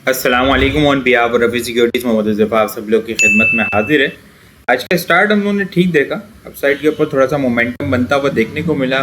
अस्सलाम वालेकुम on behalf of Rafi securities Mohammad Zafa आप सब लोग की खिदमत में हाजिर है। आज का स्टार्ट हम लोगों ने ठीक देखा, अपसाइड के ऊपर थोड़ा सा मोमेंटम बनता हुआ देखने को मिला।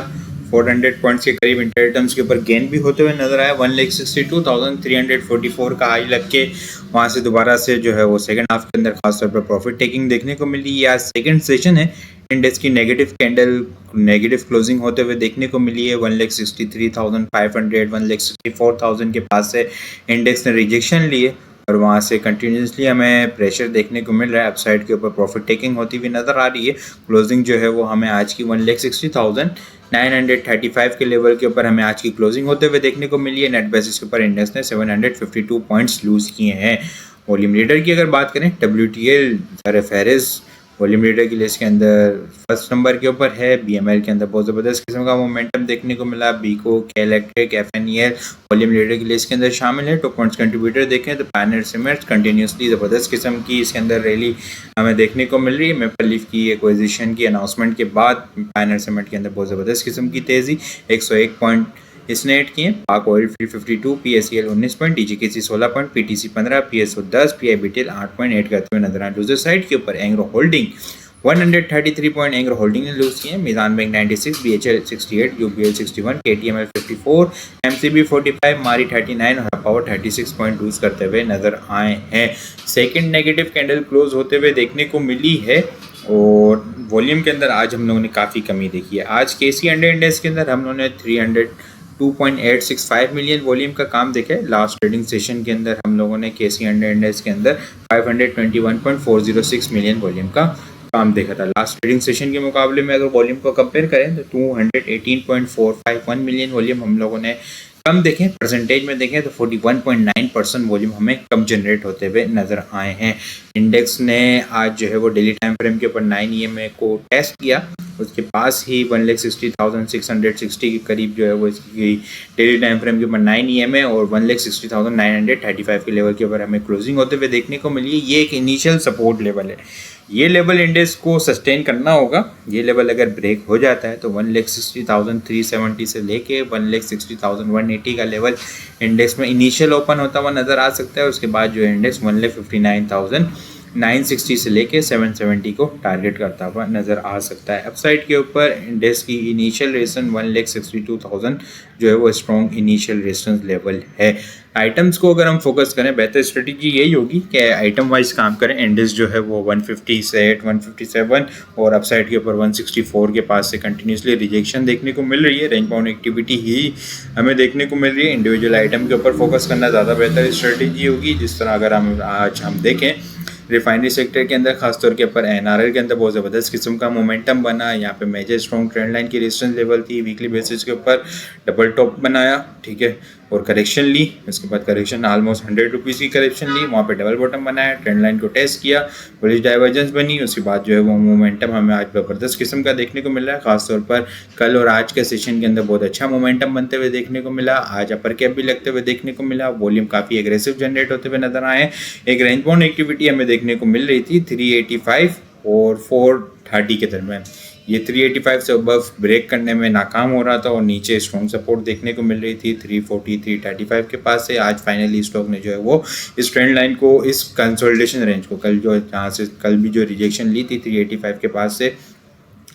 400 पॉइंट्स के करीब इंटर टर्म्स के ऊपर गेन भी होते हुए नजर आया। 1,62,344 का हाई लग के वहाँ से दोबारा से जो है वो सेकंड हाफ के अंदर खासतौर पर प्रॉफिट टेकिंग देखने को मिली। ये आज सेकंड सेशन है, इंडेक्स की नेगेटिव कैंडल नेगेटिव क्लोजिंग होते हुए देखने को मिली है। 1,63,500 1,64,000 के पास से इंडेक्स ने रिजेक्शन लिए और वहाँ से कंटिन्यूसली हमें प्रेशर देखने को मिल रहा है। अपसाइड के ऊपर प्रॉफिट टेकिंग होती हुई नज़र आ रही है। क्लोजिंग जो है वो हमें आज की 1,60,935 के लेवल के ऊपर हमें आज की क्लोजिंग होते हुए देखने को मिली है। नेट बेसिस के ऊपर इंडेक्स ने 752 पॉइंट्स लूज किए हैं। वॉल्यूम लीडर की अगर बात करें, WTL फेरिस वॉल्यूम लीडर की लिस्ट के अंदर फर्स्ट नंबर के ऊपर है। BML के अंदर बहुत ज़बरदस्त किस्म का मोमेंटम देखने को मिला। बीको, के इलेक्ट्रिक, FNEL वॉल्यूम लीडर की लिस्ट के अंदर शामिल है। 2 पॉइंट्स कंट्रीब्यूटर देखें तो पैनर सीमेंट्स कंटिन्यूसली ज़बरदस्त किस्म की इसके अंदर रैली हमें देखने को मिल रही है। मेपल लीफ की एक्विजिशन की अनाउंसमेंट के बाद पैनर सीमेंट के अंदर बहुत ज़बरदस्त किस्म की तेज़ी 101 पॉइंट इसने ऐड किए। पाक oil field 52, PSEL 19 point, DGKC 16 point, PTC 15, PSO 10, PIBTL 8 point add करते हुए नजर आए। दूसरे साइड के ऊपर Engro holding 133 point Engro holding ने लूज किए। मीज़ान bank 96, BHL 68, UBL 61, KTML 54, MCB 45, मारी 39 और पावर 36 पॉइंट लूज करते हुए नजर आए हैं। सेकंड नेगेटिव कैंडल क्लोज होते हुए देखने को मिली है और वॉल्यूम के अंदर आज हम लोगों ने काफ़ी कमी देखी है। आज KC इंडेक्स के अंदर हम लोगों ने 2.865 मिलियन वॉल्यूम का काम देखा है। लास्ट ट्रेडिंग सेशन के अंदर हम लोगों ने KC इंडेक्स के अंदर 521.406 मिलियन वॉल्यूम का काम देखा था। लास्ट ट्रेडिंग सेशन के मुकाबले में अगर वॉल्यूम को कंपेयर करें तो 218.451 मिलियन वॉल्यूम हम लोगों ने कम देखें। परसेंटेज में देखें तो 41.9% वॉल्यूम हमें कम जनरेट होते हुए नजर आए हैं। इंडेक्स ने आज जो है वो डेली टाइम फ्रेम के ऊपर 9 EMA को टेस्ट किया, उसके पास ही 1,60,660 के करीब जो है वो इसकी डेली टाइम फ्रेम के ऊपर 9 EMA और 1,60,935 के लेवल के ऊपर हमें क्लोजिंग होते हुए देखने को मिली है। ये एक इनिशियल सपोर्ट लेवल है, ये लेवल इंडेक्स को सस्टेन करना होगा। ये लेवल अगर ब्रेक हो जाता है तो 1,60,370 से लेके 1,60,180 का लेवल इंडेक्स में इनिशियल ओपन होता हुआ नज़र आ सकता है। उसके बाद जो इंडेक्स 1,59,960 से लेके 770 को टारगेट करता हुआ नज़र आ सकता है। अपसाइड के ऊपर इंडेक्स की इनिशियल रेजिस्टेंस 1,62,000 जो है वो स्ट्रॉन्ग इनिशियल रेजिस्टेंस लेवल है। आइटम्स को अगर हम फोकस करें, बेहतर स्ट्रेटजी यही होगी कि आइटम वाइज काम करें। इंडेक्स जो है वो 150 से 157 और अपसाइड के ऊपर 164 के पास से कंटिन्यूसली रिजेक्शन देखने को मिल रही है। रेंज बाउंड एक्टिविटी ही हमें देखने को मिल रही है। इंडिविजुअल आइटम के ऊपर फोकस करना ज़्यादा बेहतर स्ट्रेटजी होगी। जिस तरह अगर हम आज देखें रिफाइनरी सेक्टर के अंदर खासतौर के ऊपर NRL के अंदर बहुत ज़बरदस्त किस्म का मोमेंटम बना। यहाँ पे मेजर स्ट्रॉन्ग ट्रेंड लाइन की रेजिस्टेंस लेवल थी। वीकली बेसिस के ऊपर डबल टॉप बनाया, ठीक है, और करेक्शन ली। उसके बाद करेक्शन ऑलमोस्ट 100 रुपीज़ की करेक्शन ली, वहाँ पे डबल बॉटम बनाया, ट्रेंड लाइन को टेस्ट किया, बुलिश डाइवर्जेंस बनी। उसके बाद जो है वो मोमेंटम हमें आज ज़बरदस्त किस्म का देखने को मिल रहा है। खासतौर पर कल और आज के सेशन के अंदर बहुत अच्छा मोमेंटम बनते हुए देखने को मिला। आज अपर कैप भी लगते हुए देखने को मिला। वॉल्यूम काफ़ी एग्रेसिव जनरेट होते हुए नजर आए। एक रेंज बाउंड एक्टिविटी हमें देखने को मिल रही थी 385 और 430 के दरमियान। ये 385 से अबव ब्रेक करने में नाकाम हो रहा था और नीचे स्ट्रॉन्ग सपोर्ट देखने को मिल रही थी 340 335 के पास से। आज फाइनली स्टॉक ने जो है वो इस ट्रेंड लाइन को, इस कंसोलिडेशन रेंज को, कल जो जहाँ से कल भी जो रिजेक्शन ली थी 385 के पास से,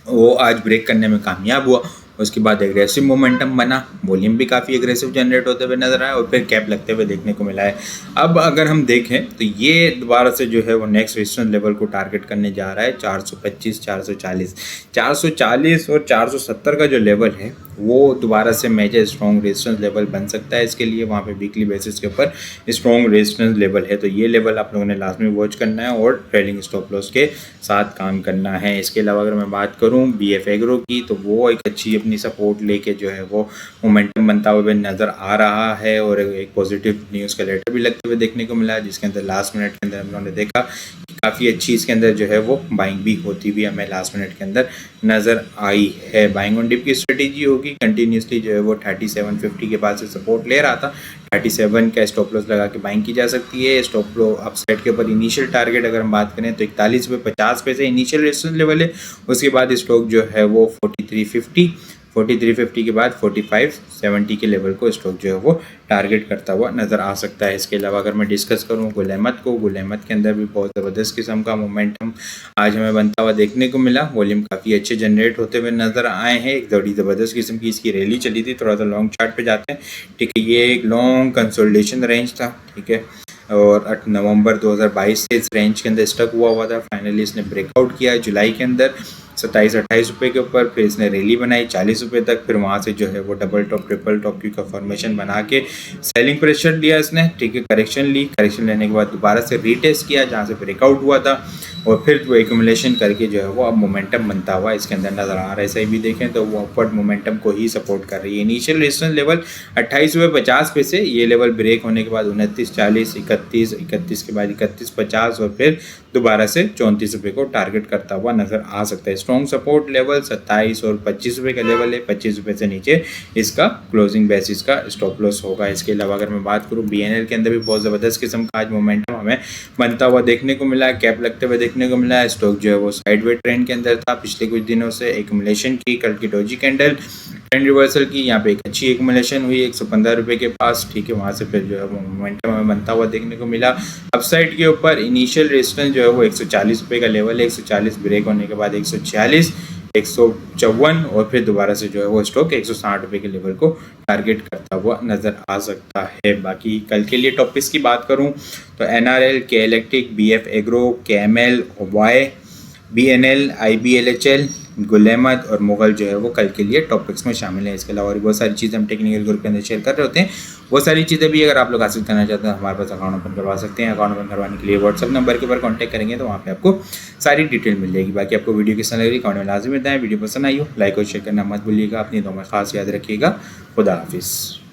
वो आज ब्रेक करने में कामयाब हुआ। उसके बाद एग्रेसिव मोमेंटम बना, वॉल्यूम भी काफ़ी एग्रेसिव जनरेट होते हुए नजर आया और फिर कैप लगते हुए देखने को मिला है। अब अगर हम देखें तो ये दोबारा से जो है वो नेक्स्ट रेजिस्टेंस लेवल को टारगेट करने जा रहा है 425 440 440 और 470 का जो लेवल है वो दोबारा से मेजर स्ट्रॉन्ग रेजिस्टेंस लेवल बन सकता है। इसके लिए वहाँ पे वीकली बेसिस के ऊपर स्ट्रॉन्ग रेजिस्टेंस लेवल है, तो ये लेवल आप लोगों ने लाजमी वॉच करना है और ट्रेलिंग स्टॉप लॉस के साथ काम करना है। इसके अलावा अगर मैं बात करूँ BF एग्रो की, तो वो एक अच्छी अपनी सपोर्ट लेके जो है वो मोमेंटम बनता हुआ नज़र आ रहा है और एक पॉजिटिव न्यूज़ का लेटर भी लगते हुए देखने को मिला, जिसके अंदर लास्ट मिनट के अंदर हम लोगों ने देखा कि काफ़ी अच्छी इसके अंदर जो है वो बाइंग भी होती हुई हमें लास्ट मिनट के अंदर नज़र आई है। बाइंग ऑन डिप की स्ट्रेटेजी होगी, कंटिन्यूसली जो है वो 3750 के पास से सपोर्ट ले रहा था, 37 का स्टॉप लॉस लगा के बाइंग की जा सकती है। स्टॉप लॉस अपसाइड के ऊपर इनिशियल टारगेट अगर हम बात करें तो 41 रुपये 50 पैसे इनिशियल रेजिस्टेंस लेवल है। उसके बाद स्टॉक जो है वो 4350 4350 के बाद 4570 के लेवल को स्टॉक जो है वो टारगेट करता हुआ नज़र आ सकता है। इसके अलावा अगर मैं डिस्कस करूँ गुल अहमद के अंदर भी बहुत ज़बरदस्त किस्म का मोमेंटम आज हमें बनता हुआ देखने को मिला। वॉल्यूम काफ़ी अच्छे जनरेट होते हुए नज़र आए हैं। एक बड़ी ज़बरदस्त किस्म की इसकी रैली चली थी। थोड़ा सा लॉन्ग चार्ट पे जाते हैं, ठीक है। ये एक लॉन्ग कंसोलिडेशन रेंज था, ठीक है, और 8 नवंबर 2022 से इस रेंज के अंदर स्टक हुआ था। फाइनली इसने ब्रेकआउट किया है जुलाई के अंदर 27-28 रुपये के ऊपर। फिर इसने रैली बनाई 40 रुपये तक। फिर वहाँ से जो है वो डबल टॉप ट्रिपल टॉप की फॉर्मेशन बना के सेलिंग प्रेशर लिया इसने, ठीक है। करेक्शन ली, करेक्शन लेने के बाद दोबारा से रीटेस्ट किया जहाँ से ब्रेकआउट हुआ था, और फिर वो एक्यूमुलेशन करके जो है वो अब मोमेंटम बनता हुआ इसके अंदर नज़र आ रहा है। ऐसे भी देखें तो वो अपवर्ड मोमेंटम को ही सपोर्ट कर रही है। इनिशियल रेजिस्टेंस लेवल 28.50 से ये लेवल ब्रेक होने के बाद 29.40, 31 के बाद 31.50 और फिर दोबारा से 34 रुपये को टारगेट करता हुआ नज़र आ सकता है। स्ट्रॉन्ग सपोर्ट लेवल 27 और 25 रुपये का लेवल है। 25 रुपये से नीचे इसका क्लोजिंग बेसिस का स्टॉप लॉस होगा। इसके अलावा अगर मैं बात करूँ BNL के अंदर भी बहुत ज़बरदस्त किस्म का आज मोमेंटम हमें बनता हुआ देखने को मिला है, कैप लगते हुए देखने को मिला है। स्टॉक जो है वो साइडवे ट्रेंड के अंदर था पिछले कुछ दिनों से। एक्यूमुलेशन की कल की डोजी कैंडल ट्रेंड रिवर्सल की, यहाँ पे एक अच्छी एक्यूमुलेशन हुई 115 रुपये के पास, ठीक है। वहाँ से फिर जो है वो मोमेंटम हमें बनता हुआ देखने को मिला। अपसाइड के ऊपर इनिशियल रेजिस्टेंस जो है वो 140 रुपये का लेवल है। 140 ब्रेक होने के बाद 146, 154 और फिर दोबारा से जो है वो स्टॉक 160 रुपये के लेवल को टारगेट करता हुआ नज़र आ सकता है। बाकी कल के लिए टॉपिक्स की बात करूं तो NRL, के electric, BF agro, KML, OY, BNL, IBLHL, Gul Ahmed और मुगल जो है वो कल के लिए टॉपिक्स में शामिल है। इसके अलावा और बहुत सारी चीज़ें हम टेक्निकल ग्रुप के अंदर शेयर कर रहे होते हैं। वो सारी चीज़ें भी अगर आप लोग हासिल करना चाहते हैं हमारे पास अकाउंट ओपन करवा सकते हैं। अकाउंट ओपन करवाने के लिए व्हाट्सअप नंबर के ऊपर कॉन्टैक्ट करेंगे तो वहाँ पे आपको सारी डिटेल मिल जाएगी। बाकी आपको वीडियो किस तरह लग रही कमेंट में लाजमी बताएं। वीडियो पसंद आई हो लाइक और शेयर करना मत भूलिएगा। अपनी दुआ में खास याद रखिएगा। खुदा हाफिज़।